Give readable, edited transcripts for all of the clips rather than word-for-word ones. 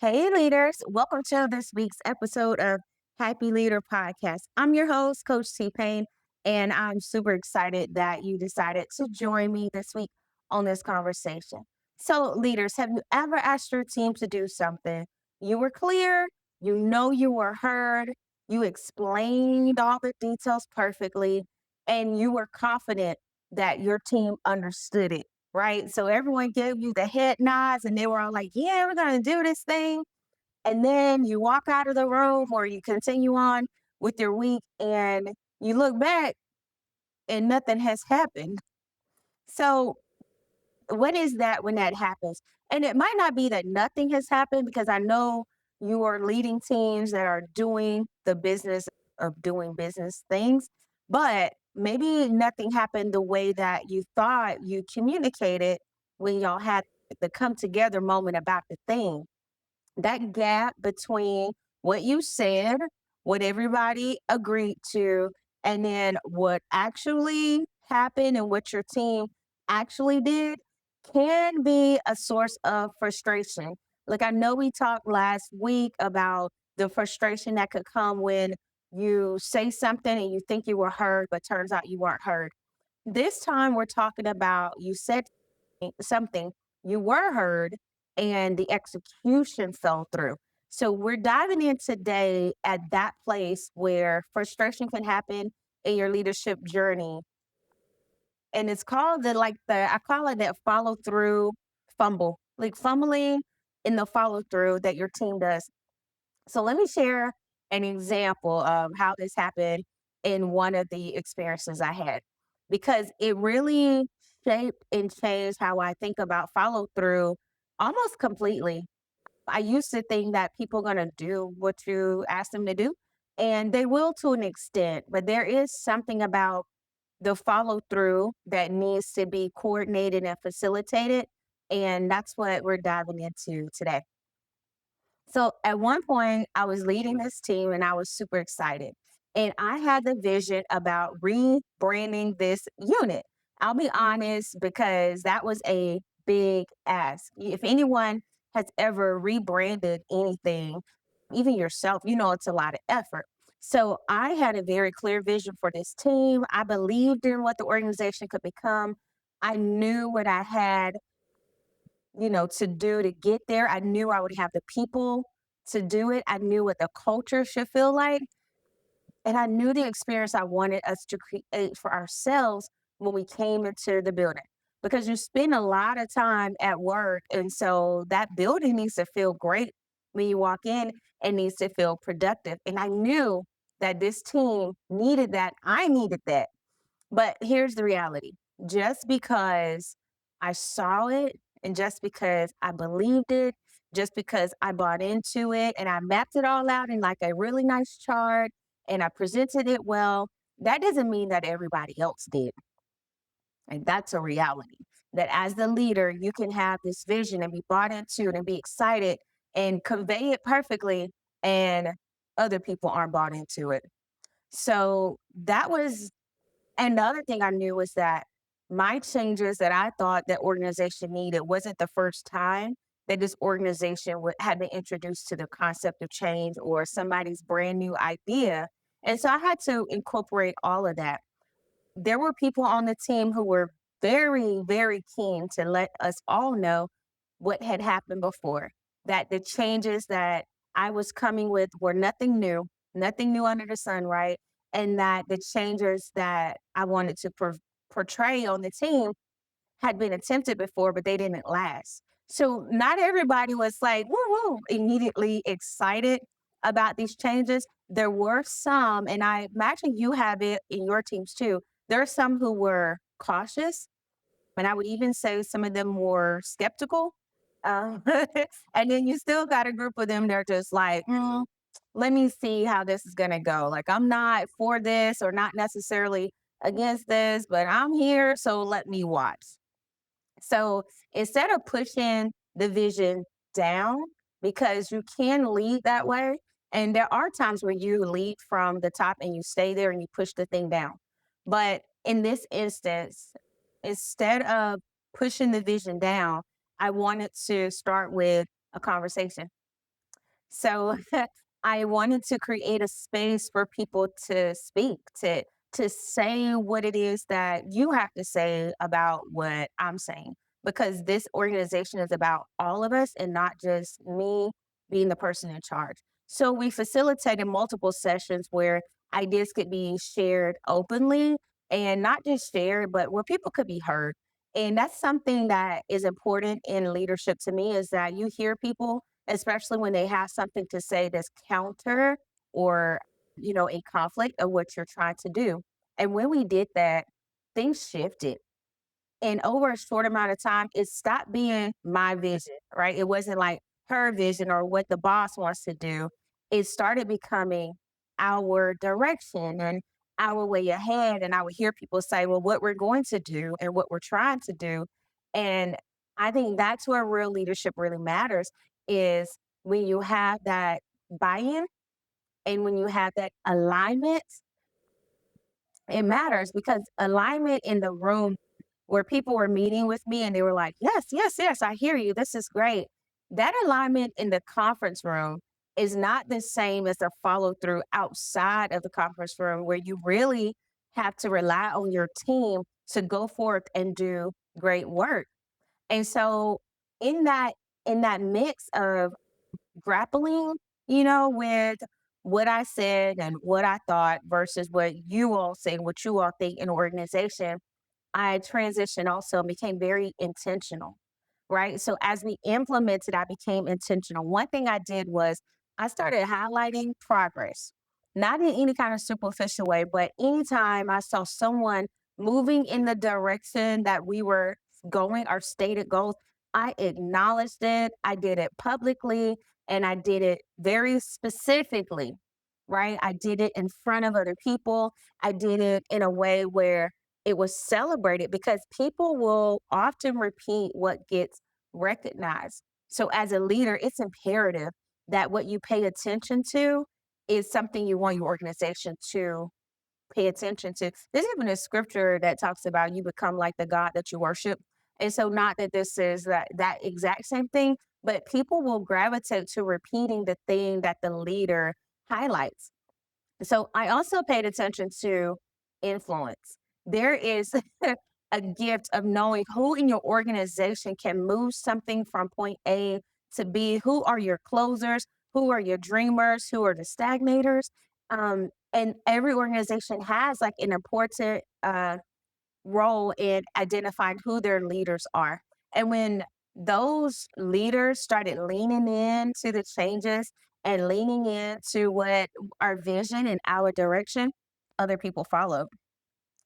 Hey, leaders. Welcome to this week's episode of Happy Leader Podcast. I'm your host, Coach T Payne, and I'm super excited that you decided to join me this week on this conversation. So, leaders, have you ever asked your team to do something? You were clear, you know you were heard, you explained all the details perfectly, and you were confident that your team understood it, right? So everyone gave you the head nods and they were all like, yeah, we're going to do this thing. And then you walk out of the room or you continue on with your week and you look back and nothing has happened. So, what is that when that happens? And it might not be that nothing has happened because I know you are leading teams that are doing the business of doing business things, but maybe nothing happened the way that you thought you communicated when y'all had the come together moment about the thing. That gap between what you said, what everybody agreed to, and then what actually happened and what your team actually did can be a source of frustration. Like I know we talked last week about the frustration that could come when you say something and you think you were heard, but turns out you weren't heard. This time we're talking about you said something, you were heard, and the execution fell through. So we're diving in today at that place where frustration can happen in your leadership journey. And it's called I call it that follow through fumble, like fumbling in the follow through that your team does. So let me share an example of how this happened in one of the experiences I had because it really shaped and changed how I think about follow through almost completely. I used to think that people are going to do what you ask them to do, and they will to an extent, but there is something about the follow through that needs to be coordinated and facilitated. And that's what we're diving into today. So at one point, I was leading this team and I was super excited. And I had the vision about rebranding this unit. I'll be honest, because that was a big ask. If anyone has ever rebranded anything, even yourself, you know it's a lot of effort. So I had a very clear vision for this team. I believed in what the organization could become. I knew what I had to do to get there. I knew I would have the people to do it. I knew what the culture should feel like. And I knew the experience I wanted us to create for ourselves when we came into the building. Because you spend a lot of time at work. And so that building needs to feel great when you walk in and needs to feel productive. And I knew that this team needed that. I needed that. But here's the reality, just because I saw it and just because I believed it, just because I bought into it and I mapped it all out in like a really nice chart and I presented it well, that doesn't mean that everybody else did. And that's a reality. That as the leader, you can have this vision and be bought into it and be excited and convey it perfectly, and other people aren't bought into it. So that was and the other thing I knew was that my changes that I thought that organization needed wasn't the first time that this organization had been introduced to the concept of change or somebody's brand new idea. And so I had to incorporate all of that. There were people on the team who were very, very keen to let us all know what had happened before, that the changes that I was coming with were nothing new under the sun, right? And that the changes that I wanted to portray on the team had been attempted before, but they didn't last. So not everybody was like, woo woo, immediately excited about these changes. There were some, and I imagine you have it in your teams too. There are some who were cautious, and I would even say some of them were skeptical. Um, and then you still got a group of them that are just like, let me see how this is going to go. Like, I'm not for this or not necessarily against this, but I'm here. So let me watch. So instead of pushing the vision down, because you can lead that way, and there are times where you lead from the top and you stay there and you push the thing down. But in this instance, instead of pushing the vision down, I wanted to start with a conversation. So I wanted to create a space for people to speak, to say what it is that you have to say about what I'm saying. Because this organization is about all of us and not just me being the person in charge. So we facilitated multiple sessions where ideas could be shared openly and not just shared, but where people could be heard. And that's something that is important in leadership to me is that you hear people, especially when they have something to say that's counter or, in conflict of what you're trying to do. And when we did that, things shifted. And over a short amount of time, it stopped being my vision, right? It wasn't like her vision or what the boss wants to do. It started becoming our direction and our way ahead. And I would hear people say, well, what we're going to do and what we're trying to do. And I think that's where real leadership really matters is when you have that buy-in and when you have that alignment, it matters because alignment in the room where people were meeting with me and they were like, yes, yes, yes, I hear you. This is great. That alignment in the conference room is not the same as the follow through outside of the conference room where you really have to rely on your team to go forth and do great work. And so in that in that mix of grappling, with what I said and what I thought versus what you all say, what you all think in an organization, I transitioned also and became very intentional, right? So as we implemented, I became intentional. One thing I did was I started highlighting progress, not in any kind of superficial way, but anytime I saw someone moving in the direction that we were going, our stated goals, I acknowledged it. I did it publicly and I did it very specifically, right? I did it in front of other people. I did it in a way where it was celebrated because people will often repeat what gets recognized. So, as a leader, it's imperative that what you pay attention to is something you want your organization to pay attention to. There's even a scripture that talks about you become like the God that you worship. And so, not that this is that exact same thing, but people will gravitate to repeating the thing that the leader highlights. So I also paid attention to influence. There is a gift of knowing who in your organization can move something from point A to B. Who are your closers? Who are your dreamers? Who are the stagnators? And every organization has like an important role in identifying who their leaders are. And when those leaders started leaning in to the changes and leaning into what our vision and our direction, other people followed.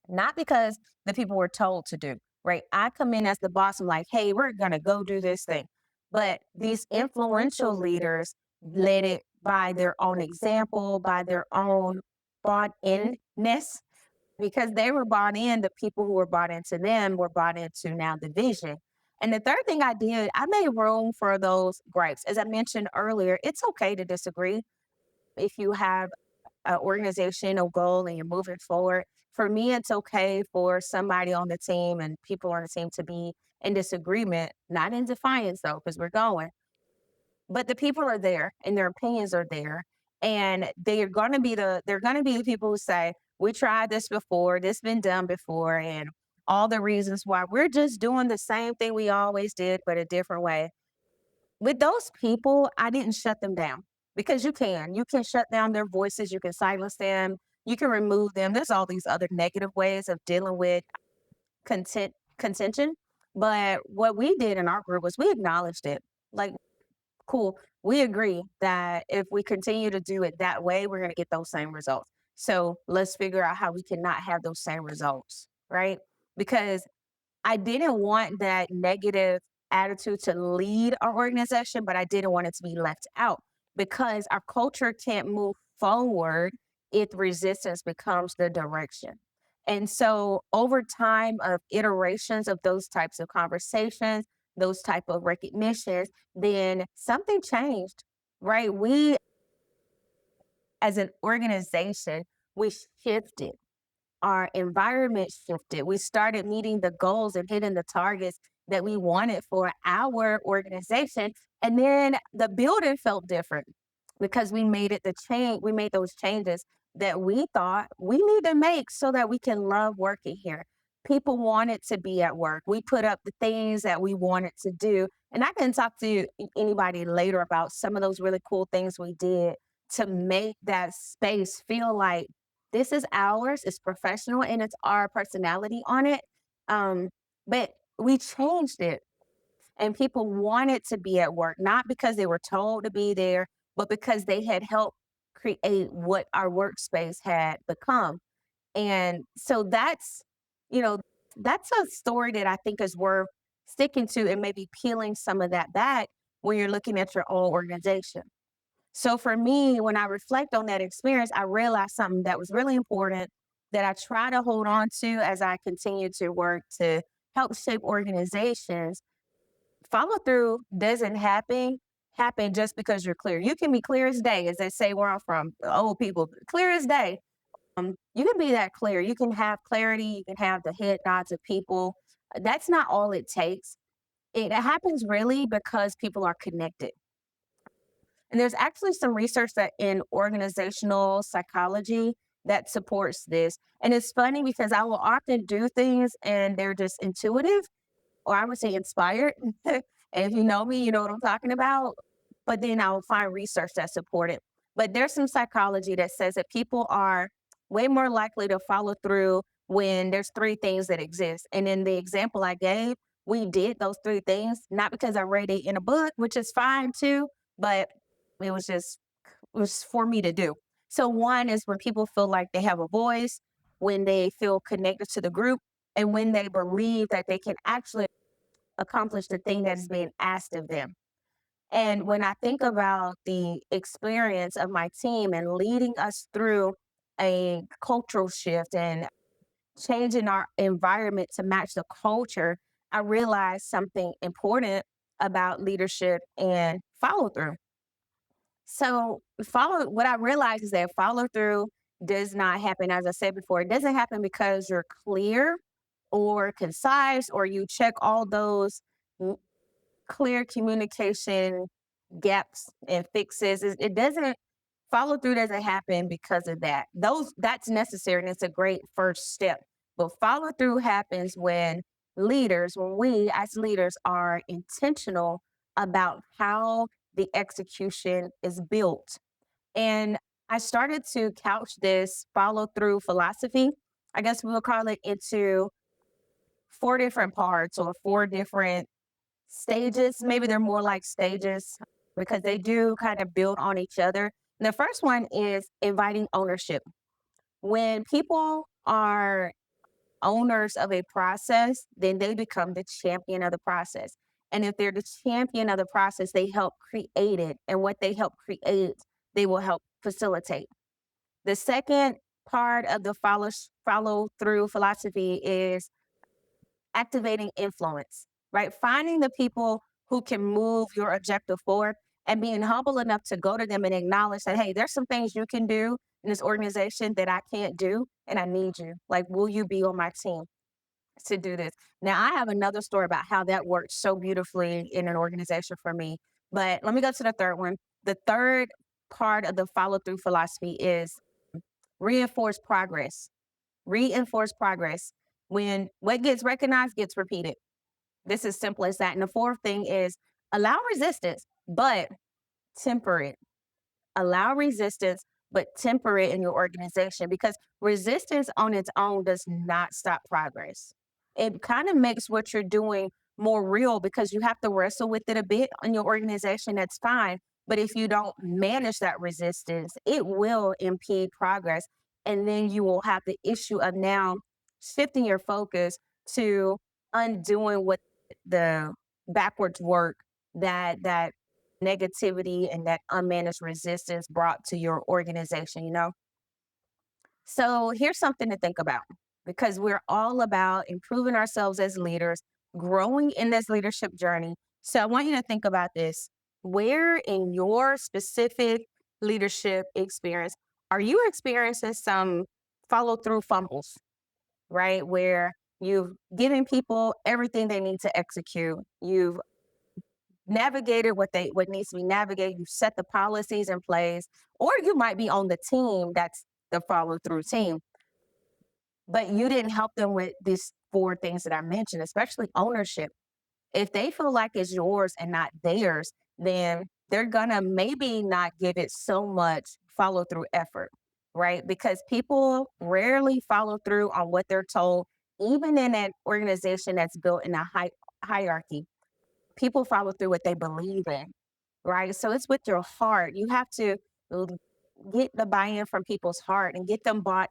Not because the people were told to do, right? I come in as the boss, I'm like, hey, we're going to go do this thing. But these influential leaders led it by their own example, by their own bought inness because they were bought in, the people who were bought into them were bought into now the vision. And the third thing I did, I made room for those gripes. As I mentioned earlier, it's okay to disagree if you have an organizational goal and you're moving forward. For me, it's okay for somebody on the team and people on the team to be in disagreement, not in defiance though, because we're going. But the people are there and their opinions are there. And they're gonna be the people who say, we tried this before, this been done before, and all the reasons why we're just doing the same thing we always did, but a different way. With those people, I didn't shut them down because you can. You can shut down their voices, you can silence them, you can remove them. There's all these other negative ways of dealing with contention. But what we did in our group was we acknowledged it. Like cool. We agree that if we continue to do it that way, we're going to get those same results. So let's figure out how we cannot have those same results, right? Because I didn't want that negative attitude to lead our organization, but I didn't want it to be left out because our culture can't move forward if resistance becomes the direction. And so over time of iterations of those types of conversations, those type of recognitions, then something changed, right? We as an organization, we shifted our environment shifted. We started meeting the goals and hitting the targets that we wanted for our organization. And then the building felt different. because we made it the change, we made those changes that we thought we need to make so that we can love working here. People wanted to be at work. We put up the things that we wanted to do. And I can talk to anybody later about some of those really cool things we did to make that space feel like this is ours, it's professional, and it's our personality on it. Um, but we changed it and people wanted to be at work, not because they were told to be there, but because they had helped create what our workspace had become. And so you know, that's a story that I think is worth sticking to and maybe peeling some of that back when you're looking at your own organization. So for me, when I reflect on that experience, I realized something that was really important that I try to hold on to as I continue to work to help shape organizations. Follow through doesn't happen just because you're clear. You can be clear as day, as they say where I'm from, the old people, clear as day. You can be that clear. You can have clarity. You can have the head nods of people. That's not all it takes. It happens really because people are connected. And there's actually some research that in organizational psychology that supports this. And it's funny because I will often do things and they're just intuitive or I would say inspired. And if you know me, you know what I'm talking about. But then I'll find research that support it. But there's some psychology that says that people are way more likely to follow through when there's three things that exist. And in the example I gave, we did those three things, not because I read it in a book, which is fine too, but it was just it was for me to do. So one is when people feel like they have a voice, when they feel connected to the group, and when they believe that they can actually accomplish the thing that is being asked of them. And when I think about the experience of my team and leading us through a cultural shift and changing our environment to match the culture, I realized something important about leadership and follow through. So, what I realized is that follow through does not happen, as I said before, it doesn't happen because you're clear or concise or you check all those clear communication gaps and fixes. It doesn't follow through doesn't happen because of that. That's necessary and it's a great first step. But follow through happens when we as leaders are intentional about how the execution is built. And I started to couch this follow through philosophy, I guess we'll call it, into four different parts or four different stages. Maybe they're more like stages because they do kind of build on each other. And the first one is inviting ownership. When people are owners of a process, then they become the champion of the process. And if they're the champion of the process, they help create it. And what they help create, they will help facilitate. The second part of the follow through philosophy is activating influence, right? Finding the people who can move your objective forward and being humble enough to go to them and acknowledge that, hey, there's some things you can do in this organization that I can't do, and I need you. Like, will you be on my team to do this? Now, I have another story about how that worked so beautifully in an organization for me. But let me go to the third one. The third part of the follow through philosophy is reinforce progress. Reinforce progress. When what gets recognized gets repeated. This is simple as that. And the fourth thing is allow resistance, but temper it. Allow resistance, but temper it in your organization because resistance on its own does not stop progress. It kind of makes what you're doing more real because you have to wrestle with it a bit in your organization. That's fine. But if you don't manage that resistance, it will impede progress. And then you will have the issue of now shifting your focus to undoing what the backwards work that negativity and that unmanaged resistance brought to your organization, you know? So here's something to think about because we're all about improving ourselves as leaders, growing in this leadership journey. So I want you to think about this. Where in your specific leadership experience are you experiencing some follow through fumbles, right? Where you've given people everything they need to execute. You've navigated what needs to be navigated. You set the policies in place, or you might be on the team that's the follow through team, but you didn't help them with these four things that I mentioned, especially ownership. If they feel like it's yours and not theirs, then they're gonna maybe not give it so much follow through effort, right? Because people rarely follow through on what they're told, even in an organization that's built in a hierarchy. People follow through what they believe in, right? So it's with your heart. You have to l- get the buy in from people's heart and get them bought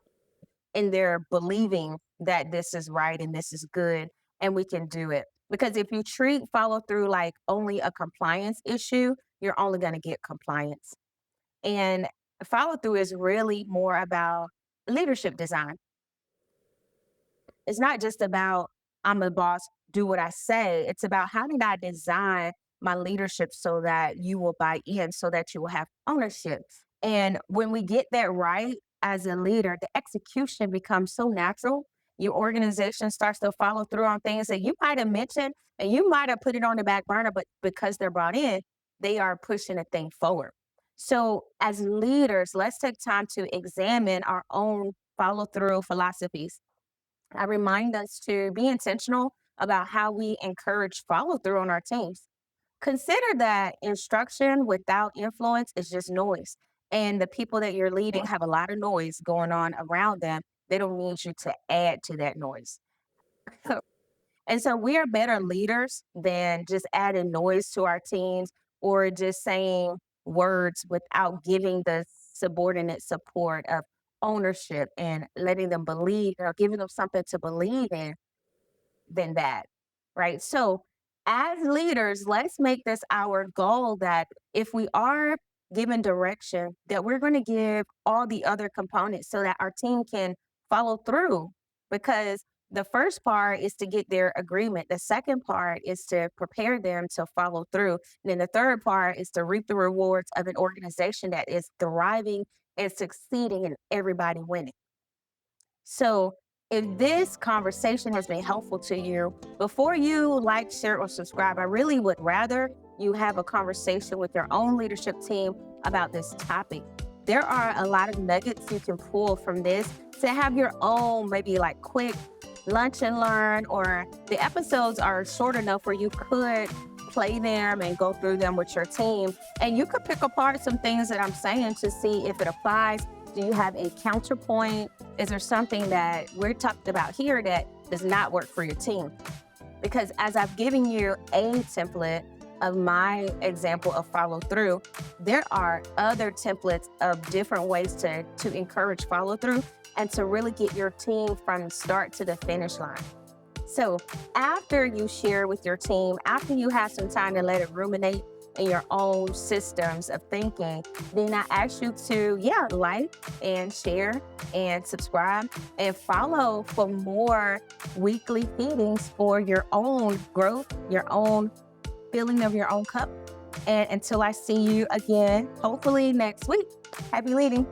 in their believing that this is right and this is good and we can do it. Because if you treat follow through like only a compliance issue, you're only going to get compliance. And follow through is really more about leadership design. It's not just about I'm a boss, do what I say. It's about how did I design my leadership so that you will buy in, so that you will have ownership. And when we get that right as a leader, the execution becomes so natural. Your organization starts to follow through on things that you might have mentioned and you might have put it on the back burner, but because they're brought in, they are pushing a thing forward. So, as leaders, let's take time to examine our own follow through philosophies. I remind us to be intentional about how we encourage follow through on our teams. Consider that instruction without influence is just noise. And the people that you're leading have a lot of noise going on around them. They don't need you to add to that noise. And so we are better leaders than just adding noise to our teams or just saying words without giving the subordinate support of ownership and letting them believe or giving them something to believe in than that, right? So, as leaders, let's make this our goal that if we are given direction, that we're going to give all the other components so that our team can follow through. Because the first part is to get their agreement, the second part is to prepare them to follow through. And then the third part is to reap the rewards of an organization that is thriving and succeeding and everybody winning. So, if this conversation has been helpful to you, before you like, share, or subscribe, I really would rather you have a conversation with your own leadership team about this topic. There are a lot of nuggets you can pull from this to have your own, maybe like quick lunch and learn, or the episodes are short enough where you could play them and go through them with your team. And you could pick apart some things that I'm saying to see if it applies. Do you have a counterpoint? Is there something that we're talking about here that does not work for your team? Because as I've given you a template of my example of follow through, there are other templates of different ways to encourage follow through and to really get your team from start to the finish line. So after you share with your team, after you have some time to let it ruminate in your own systems of thinking, then I ask you to, like and share and subscribe and follow for more weekly feedings for your own growth, your own filling of your own cup. And until I see you again, hopefully next week, happy leading.